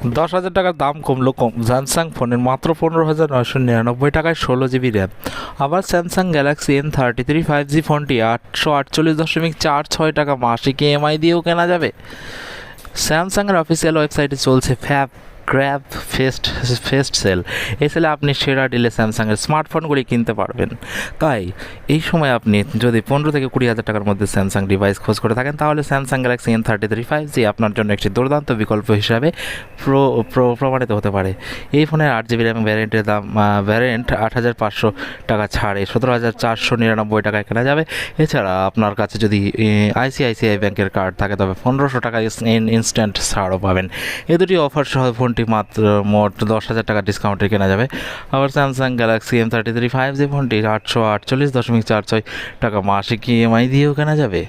10,000 টাকার দাম কমলো স্যামসাং ফোনের মাত্র 15,999 টাকায় 16 GB র্যাম। আবার স্যামসাং গ্যালাক্সি M33 5G ফোনটি 848.46 টাকা মাসিক EMI দিয়েও কেনা যাবে। স্যামসাংয়ের অফিসিয়াল ওয়েবসাইটে চলছে গ্র্যাব ফেস্ট সেল। এই সেলে আপনি সেরা ডিলে স্যামসাংয়ের স্মার্টফোনগুলি কিনতে পারবেন। তাই এই সময় আপনি যদি 15 থেকে 20,000 টাকার মধ্যে স্যামসাং ডিভাইস খোঁজ করে থাকেন, তাহলে স্যামসাং গ্যালাক্সি M33 5G আপনার জন্য একটি দুর্দান্ত বিকল্প হিসাবে প্রমাণিত হতে পারে। এই ফোনের 8 GB র্যাম ভ্যারিয়েন্টের দাম 8,500 টাকা ছাড়ে 17,499 টাকায় কেনা যাবে। এছাড়া আপনার কাছে যদি ICICI ব্যাংকের কার্ড থাকে তবে 1,500 টাকা ইনস্ট্যান্ট ছাড়ও পাবেন। এই দুটি অফার সহ ফোনটি মাত্র মোট 10,000 টাকা ডিসকাউন্টে কেনা যাবে। আবার স্যামসাং গ্যালাক্সি M33 5G ফোনটি 848.46 টাকা মাসিক EMI দিয়েও কেনা যাবে।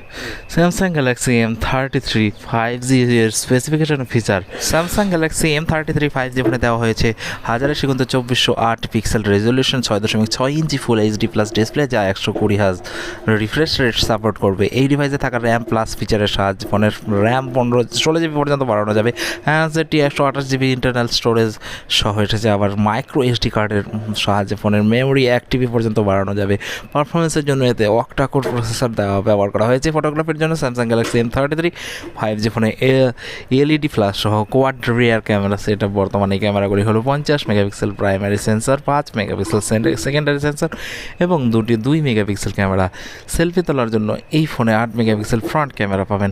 স্যামসাং গ্যালাক্সি M33 5G এর specification feature. Samsung Galaxy M33 5G ফোনে দেওয়া হয়েছে 1080x2408 পিক্সেল রেজলিউশন, 6.6 ইঞ্চি ফুল HD প্লাস ডিসপ্লে, যা 120 Hz রিফ্রেশ রেট সাপোর্ট করবে। এই ডিভাইসে থাকা র্যাম প্লাস ফিচারের সাহায্যে ফোনের র্যাম 16 GB পর্যন্ত বাড়ানো যাবে। যেটি 128 GB ইন্টারনাল স্টোরেজ সহ এসেছে। আবার মাইক্রো SD কার্ডের সাহায্যে ফোনের মেমোরি 1 TB পর্যন্ত বাড়ানো যাবে। পারফরমেন্সের জন্য এতে অক্টা-কোর প্রসেসর ব্যবহার করা হয়েছে। ফটোগ্রাফির জন্য স্যামসাং গ্যালাক্সি M33 5G ফোনে LED ফ্ল্যাশ সহ কোয়াড রিয়ার ক্যামেরা সেটআপ। বর্তমানে এই ক্যামেরাগুলি হলো 50 megapixel primary sensor, 5 megapixel secondary sensor এবং 2 মেগাপিক্সেল ক্যামেরা। সেলফি তোলার জন্য এই ফোনে 8 মেগাপিক্সেল ফ্রন্ট ক্যামেরা পাবেন।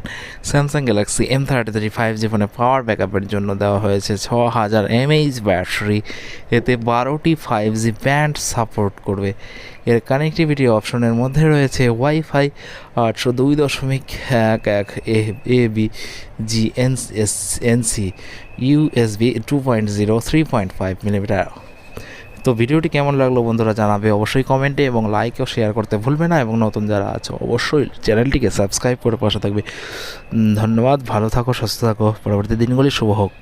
স্যামসাং গ্যালাক্সি M33 5G ফোনে পাওয়ার ব্যাকআপের জন্য দেওয়া হয়েছে 6000 mAh ব্যাটারি। এতে 12টি 5G ব্যান্ড সাপোর্ট করবে। এর কানেক্টিভিটি অপশনের মধ্যে রয়েছে ওয়াইফাই 802.11 ABG-NC, USB 2.0 3.5 মিলিমিটার। তো ভিডিওটি কেমন লাগলো বন্ধুরা জানাবে অবশ্যই কমেন্টে, এবং লাইক ও শেয়ার করতে ভুলবে না। এবং নতুন যারা আছো অবশ্যই চ্যানেলটিকে সাবস্ক্রাইব করে পাশে থাকবে। ধন্যবাদ, ভালো থাকো, সুস্থ থাকো, পরবর্তী দিনগুলি শুভ হোক।